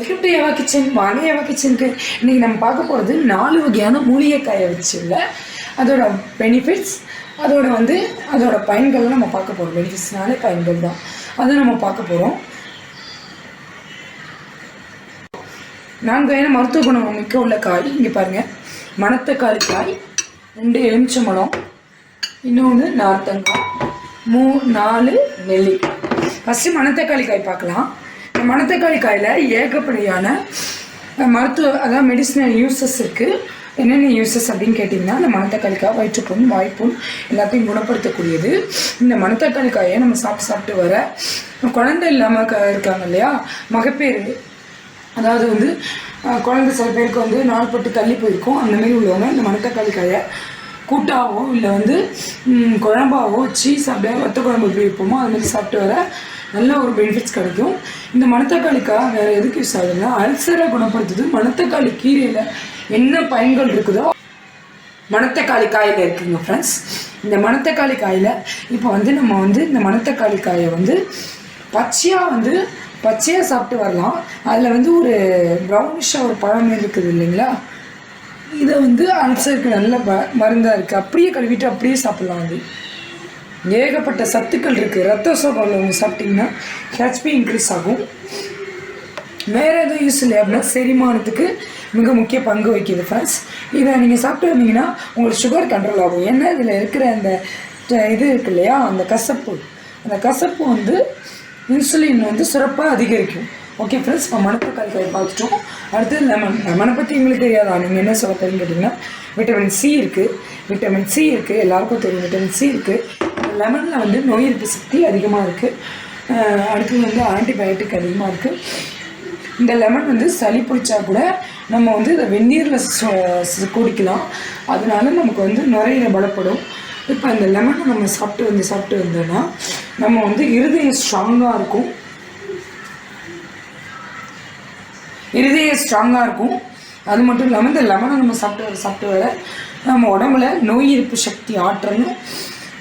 Welcome to யவா kitchen. வாங்க யவா கிச்சனுக்கு. இன்றைக்கி நம்ம பார்க்க போகிறது 4 வகையான மூலிகைக்காயை வச்சுள்ள அதோட பெனிஃபிட்ஸ், அதோட பயன்கள்லாம் நம்ம பார்க்க போகிறோம். பெனிஃபிட்ஸ்னாலே பயன்கள் தான், அதை நம்ம பார்க்க போகிறோம். 4 வகையான மருத்துவ குணம் மிக்க உள்ள காய். இங்கே பாருங்கள், மணத்தக்காளி காய், 2 எலுமிச்சம்பழம், இன்னொன்று நார்த்தங்காய், 4 நெல்லி. ஃபஸ்ட்டு மணத்தக்காளி காய் பார்க்கலாம். மணத்தக்காளி காயில் ஏகப்படியான அதாவது மெடிசினல் யூசஸ் இருக்குது. என்னென்ன யூசஸ் அப்படின்னு கேட்டிங்கன்னா, இந்த மணத்தக்காளி காய் வயிற்றுப்புண், வாய்ப்புண் எல்லாத்தையும் குணப்படுத்தக்கூடியது. இந்த மணத்தக்காளி காயை நம்ம சாப்பிட்டு வர குழந்தை இல்லாமல் இருக்காங்க இல்லையா, மகப்பேறு, அதாவது குழந்தை சில பேருக்கு நாள்பட்டு தள்ளி போயிருக்கும். அந்தமாரி உள்ளவங்க இந்த மணத்தக்காளி காயை கூட்டாவோ இல்லை குழம்பாவோ வச்சு சாப்பிட, வத்த குழம்பு எப்படி வைப்போமோ அதுமாதிரி சாப்பிட்டு வர நல்ல ஒரு பெனிஃபிட்ஸ் கிடைக்கும். இந்த மணத்தக்காளிக்காய் வேறு எதுக்கு யூஸ் ஆகுதுன்னா, அல்சரை குணப்படுத்துது. மணத்தக்காளி கீரையில் என்ன பயன்கள் இருக்குதோ மணத்தக்காளி காயில் இருக்குதுங்க ஃப்ரெண்ட்ஸ். இந்த மணத்தக்காளி காயில் இப்போ நம்ம இந்த மணத்தக்காளி காயை பச்சையாக சாப்பிட்டு வரலாம். அதில் ஒரு ப்ரௌனிஷாக ஒரு பழம் இருக்குது இல்லைங்களா, இதை அல்சருக்கு நல்ல மருந்தாக இருக்குது. அப்படியே கழுவிட்டு அப்படியே சாப்பிட்லாம். ஏகப்பட்ட சத்துக்கள் இருக்குது. ரத்த சோகம் உள்ளவங்க சாப்பிட்டிங்கன்னா ஹெச்பி இன்க்ரீஸ் ஆகும். வேறு எதுவும் யூஸ் இல்லை அப்படின்னா செரிமானத்துக்கு மிக முக்கிய பங்கு வகிக்குது ஃப்ரெண்ட்ஸ். இதை நீங்கள் சாப்பிட்டு வந்தீங்கன்னா உங்களுக்கு சுகர் கண்ட்ரோல் ஆகும். ஏன்னா இதில் இருக்கிற அந்த இது இருக்கு இல்லையா, அந்த கசப்பு இன்சுலின் சுரப்பாக அதிகரிக்கும். ஓகே ஃப்ரெண்ட்ஸ், இப்போ மணத்தக்காளி காய் பார்த்துட்டோம். அடுத்தது லெமனை பற்றி எங்களுக்கு தெரியாதா, நீங்கள் என்ன சொல்ல போகிறீங்கன்னு கேட்டிங்கன்னா, விட்டமின் சி இருக்குது. எல்லாருக்கும் தெரியும் விட்டமின் சி இருக்குது. லெமனில் நோய் எதிர்ப்பு சக்தி அதிகமாக இருக்குது. அடுத்தது ஆன்டிபயோட்டிக் அதிகமாக இருக்குது. இந்த லெமன் சளி பிடிச்சா கூட நம்ம இதை வெந்நீரில் குடிக்கலாம். அதனால நமக்கு நுரையீரல் பலப்படும். இப்போ இந்த லெமனை நம்ம சாப்பிட்டு வந்தோன்னா நம்ம இருதயம் ஸ்ட்ராங்காக இருக்கும். அது மட்டும் இல்லாமல் இந்த லெமனை நம்ம சாப்பிட்டு வர நம்ம உடம்புல நோய் எதிர்ப்பு சக்தி ஆற்றலும்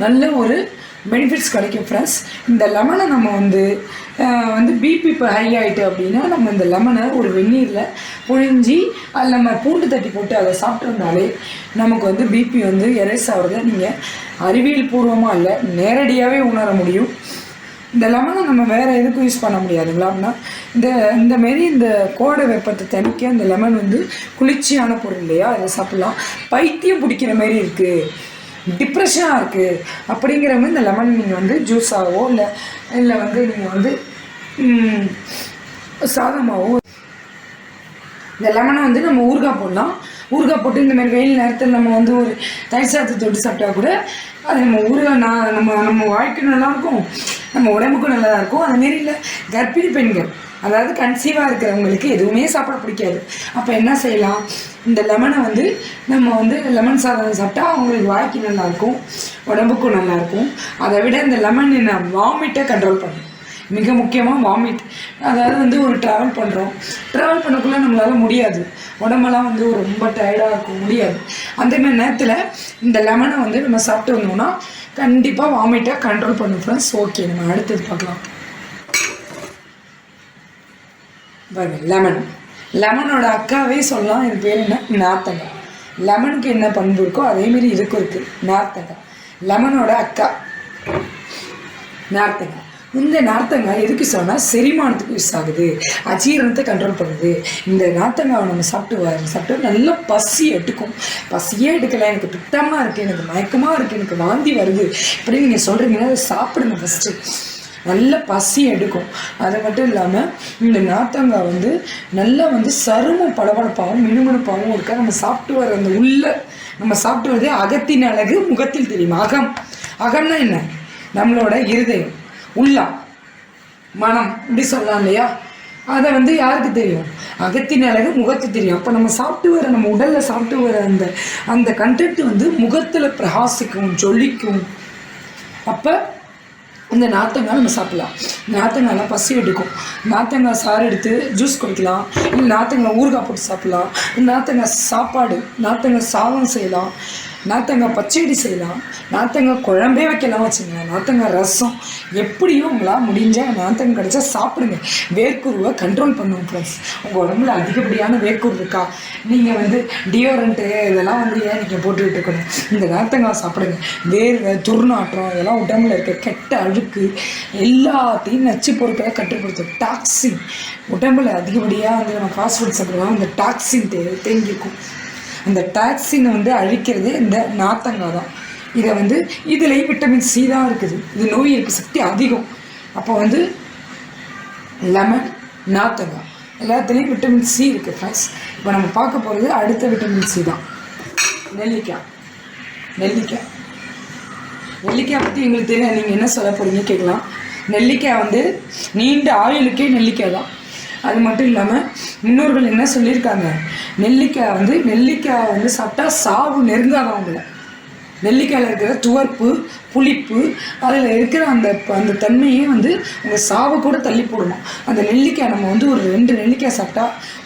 நல்ல ஒரு பெனிஃபிட்ஸ் கிடைக்கும் ஃப்ரெண்ட்ஸ். இந்த லெமனை நம்ம பிபி இப்போ ஹை ஆகிட்டு அப்படின்னா நம்ம இந்த லெமனை ஒரு வெந்நீரில் புழிஞ்சி அதில் நம்ம பூண்டு தட்டி போட்டு அதை சாப்பிட்டு வந்தாலே நமக்கு பிபி எரேஸ் ஆகிறத நீங்கள் அறிவியல் பூர்வமாக இல்லை, நேரடியாகவே உணர முடியும். இந்த லெமனை நம்ம வேறு எதுக்கும் யூஸ் பண்ண முடியாதுங்களா அப்படின்னா, இந்தமாரி இந்த கோடை வெப்பத்தை தணிக்க இந்த லெமன் குளிர்ச்சியான பொருள் இல்லையா, அதை சாப்பிட்லாம். பைத்தியம் பிடிக்கிற மாரி இருக்குது, டிப்ரெஷனாக இருக்குது அப்படிங்கிறவங்க இந்த லெமன் நீங்கள் ஜூஸாகவோ இல்லை நீங்கள் சாதமாகவோ இந்த லெமனை நம்ம ஊறுகாய் போடலாம். ஊறுகாய் போட்டு இந்தமாதிரி வெயில் நேரத்தில் நம்ம ஒரு தயிர் சாதத்தை தொட்டு சாப்பிட்டா கூட அது நம்ம ஊறுகாய் நம்ம வாழ்க்கையும் நல்லாயிருக்கும், நம்ம உடம்புக்கும் நல்லா இருக்கும். அதுமாரி இல்லை, கர்ப்பிணி பெண்கள், அதாவது கன்சீவாக இருக்கிறவங்களுக்கு எதுவுமே சாப்பிட பிடிக்காது. அப்போ என்ன செய்யலாம், இந்த லெமனை நம்ம லெமன் சாதம் சாப்பிட்டா அவங்களுக்கு வாய்க்கு நல்லாயிருக்கும், உடம்புக்கும் நல்லாயிருக்கும். அதை விட இந்த லெமன் வாமிட்டை கண்ட்ரோல் பண்ணும். மிக முக்கியமாக வாமிட், அதாவது ஒரு ட்ராவல் பண்ணக்குள்ளே நம்மளால் முடியாது, உடம்பெல்லாம் ரொம்ப டயர்டாக இருக்கும், முடியாது. அந்தமாதிரி நேரத்தில் இந்த லெமனை நம்ம சாப்பிட்டு வந்தோம்னா கண்டிப்பாக வாமிட்டை கண்ட்ரோல் பண்ணும் ஃப்ரெண்ட்ஸ். ஓகே, நம்ம அடுத்தது பார்க்கலாம். பாருங்கள், லெமனோட அக்காவே சொல்லலாம். இது பேர் என்ன, நார்த்தங்காய். லெமனுக்கு என்ன பண்பு இருக்கோ அதேமாரி இதுக்கும் இருக்குது, நார்த்தங்காய். லெமனோட அக்கா நார்த்தங்காய். இந்த நார்த்தங்காய் எதுக்கு சொன்னால் செரிமானத்துக்கு யூஸ் ஆகுது, அஜீரணத்தை கண்ட்ரோல் பண்ணுது. இந்த நார்த்தங்காவை நம்ம சாப்பிட்டு நல்லா பசியே எடுக்கலை, எனக்கு பித்தமாக இருக்குது, எனக்கு மயக்கமாக இருக்குது, எனக்கு வாந்தி வருது இப்படின்னு நீங்கள் சொல்கிறீங்கன்னா அதை சாப்பிடுங்க ஃபஸ்ட்டு. நல்ல பசி எடுக்கும். அது மட்டும் இல்லாமல் இந்த நார்த்தங்காய் நல்லா சருமம் பளபளப்பாகவும் மினுமினுப்பாகவும் இருக்க. நம்ம சாப்பிட்டு வர நம்ம சாப்பிட்டு வரதே அகத்தின் அழகு முகத்தில் தெரியும். அகம்னா என்ன, நம்மளோட இருதயம், உள்ளம், மனம் இப்படி சொல்லலாம் இல்லையா. அதை யாருக்கு தெரியும், அகத்தின் அழகு முகத்துக்கு தெரியும். அப்போ நம்ம சாப்பிட்டு வர நம்ம உடலில் சாப்பிட்டு வர அந்த கண்டென்ட் முகத்தில் பிரகாசிக்கும், ஜொலிக்கும். அப்போ இந்த நார்த்தங்காய் நம்ம சாப்பிட்லாம். நார்த்தங்காயெலாம் பசி எடுக்கும். நார்த்தங்காய் சாறு எடுத்து ஜூஸ் குடிக்கலாம், இல்லை நார்த்தங்காய் ஊறுகாய் போட்டு சாப்பிட்லாம். நார்த்தங்காய் சாப்பாடு, நார்த்தங்காய் சாதம் செய்யலாம். நார்த்தங்காய் பச்சடி செய்யலாம், நார்த்தங்காய் குழம்பே வைக்கலாம் வச்சுங்க, நார்த்தங்காய் ரசம், எப்படியும் உங்களால் முடிஞ்சால் நார்த்தங்காய் கிடச்சா சாப்பிடுங்க. வேர்க்குருவை கண்ட்ரோல் பண்ணுவோம் ஃப்ரெண்ட்ஸ். உங்கள் உடம்புல அதிகப்படியான வேர்க்குரு இருக்கா, நீங்கள் வந்து டியோரண்ட்டு இதெல்லாம் வந்து ஏன் நீங்கள் போட்டுக்கிட்டு இருக்கணும், இந்த நார்த்தங்காய் சாப்பிடுங்க. வேர்வை துர்நாற்றம் இதெல்லாம் உடம்புல இருக்க கெட்ட அழுக்கு எல்லாத்தையும் நச்சு பொருட்களை கட்டுப்படுத்தும். டாக்ஸின் உடம்புல அதிகப்படியாக வந்து நம்ம ஃபாஸ்ட் ஃபுட் சாப்பிடுவோம், அந்த டாக்ஸின் தேங்கியிருக்கும். அந்த டாக்ஸினை வந்து அழிக்கிறது இந்த நார்த்தங்காய் தான். இதை வந்து இதுலேயும் விட்டமின் சி தான் இருக்குது. இது நோய் எதிர்ப்பு சக்தி அதிகம். அப்போ வந்து லெமன், நார்த்தங்காய் எல்லாத்துலேயும் விட்டமின் சி இருக்குது ஃப்ரெண்ட்ஸ். இப்போ நம்ம பார்க்க போகிறது அடுத்த விட்டமின் சி தான் நெல்லிக்காய். நெல்லிக்காய் பற்றி எங்களுக்கு தெரியும், நீங்கள் என்ன சொல்ல போகிறீங்க கேட்கலாம். நெல்லிக்காய் வந்து நீண்ட ஆயுளுக்கே நெல்லிக்காய் தான். அது மட்டும் இல்லாமல் முன்னோர்கள் என்ன சொல்லியிருக்காங்க, நெல்லிக்காய் வந்து சாப்பிட்டா சாவு நெருங்காதான் அவங்கள. நெல்லிக்காயில் இருக்கிற துவர்ப்பு, புளிப்பு, அதில் இருக்கிற அந்த தன்மையே வந்து உங்கள் சாவை கூட தள்ளி போடுமா. அந்த நெல்லிக்காய் நம்ம வந்து ஒரு 2 நெல்லிக்காய் சாப்பிட்டா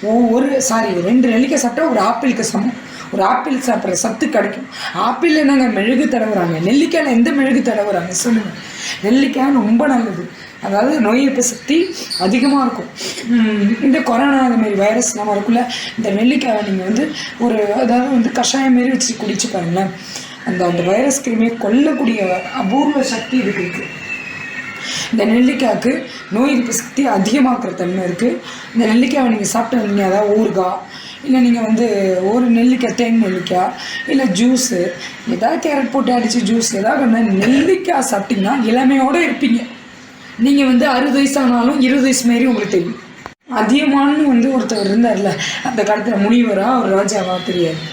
2 நெல்லிக்காய் சாப்பிட்டா ஒரு ஆப்பிளுக்கு சமம். ஒரு ஆப்பிள் சாப்பிட்ற சத்து கிடைக்கும். ஆப்பிள் என்னங்க மெழுகு தடவுறாங்க, நெல்லிக்காயில் எந்த மெழுகு தடவுறாங்க சொல்லுங்கள். நெல்லிக்காய் ரொம்ப நல்லது, அதாவது நோய் எதிர்ப்பு சக்தி அதிகமாக இருக்கும். இந்த கொரோனா அதுமாரி வைரஸ்லாம் இருக்குள்ள, இந்த நெல்லிக்காயை நீங்கள் வந்து அதாவது வந்து கஷாயம் மாரி வச்சு குடிச்சு பாருங்களேன். அந்த வைரஸ் கிருமியை கொல்லக்கூடிய அபூர்வ சக்தி இருக்குது. இந்த நெல்லிக்காய்க்கு நோய் எதிர்ப்பு சக்தி அதிகமாக்குற தன்மை இருக்குது. இந்த நெல்லிக்காயை நீங்கள் சாப்பிட்டு வந்தீங்க, அதாவது ஊறுகாய், இல்லை நீங்கள் வந்து ஒரு நெல்லிக்காய், தேன் நெல்லிக்காய், இல்லை ஜூஸு, ஏதாவது கேரட் போட்டு அடித்து ஜூஸ் ஏதாவது நெல்லிக்காய் சாப்பிட்டிங்கன்னா இளமையோடு இருப்பீங்க. நீங்கள் வந்து 60 வயசானாலும் 20 வயசு மாரி உங்களுக்கு தெரியும். அதியமான்னு வந்து ஒருத்தர் இருந்தார்ல அந்த காலத்தில், முனிவரா அவர் ராஜாவா தெரியாது,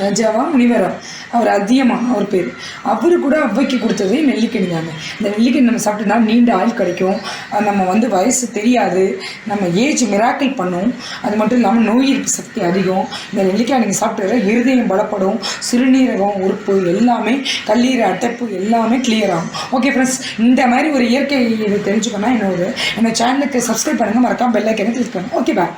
ராஜாவா முனிவரா, அவர் அதியமான் அவர் பேர். அவரு கூட அவ்வைக்கு கொடுத்ததே நெல்லிக்கனி தாங்க. இந்த நெல்லிக்கனி நம்ம சாப்பிட்டோம்னா நீண்ட ஆயுள் கிடைக்கும். நம்ம வந்து வயசு தெரியாது, நம்ம ஏஜ் மிராக்கிள் பண்ணும். அது மட்டும் இல்லாமல் நோய் எதிர்ப்பு சக்தி அதிகம். இந்த நெல்லிக்காய் நீங்கள் சாப்பிட்டு இருதயம் பலப்படும், சிறுநீரகம் உறுப்பு எல்லாமே, கல்லீரல் அடைப்பு எல்லாமே கிளியர் ஆகும். ஓகே ஃப்ரெண்ட்ஸ், இந்த மாதிரி ஒரு இயற்கை இது தெரிஞ்சுக்கணும்னா என்னோட சேனலுக்கு சப்ஸ்கிரைப் பண்ணுங்கள், மறக்காம பெல் ஐக்கனை கிளிக் பண்ணுங்கள். Okay bye.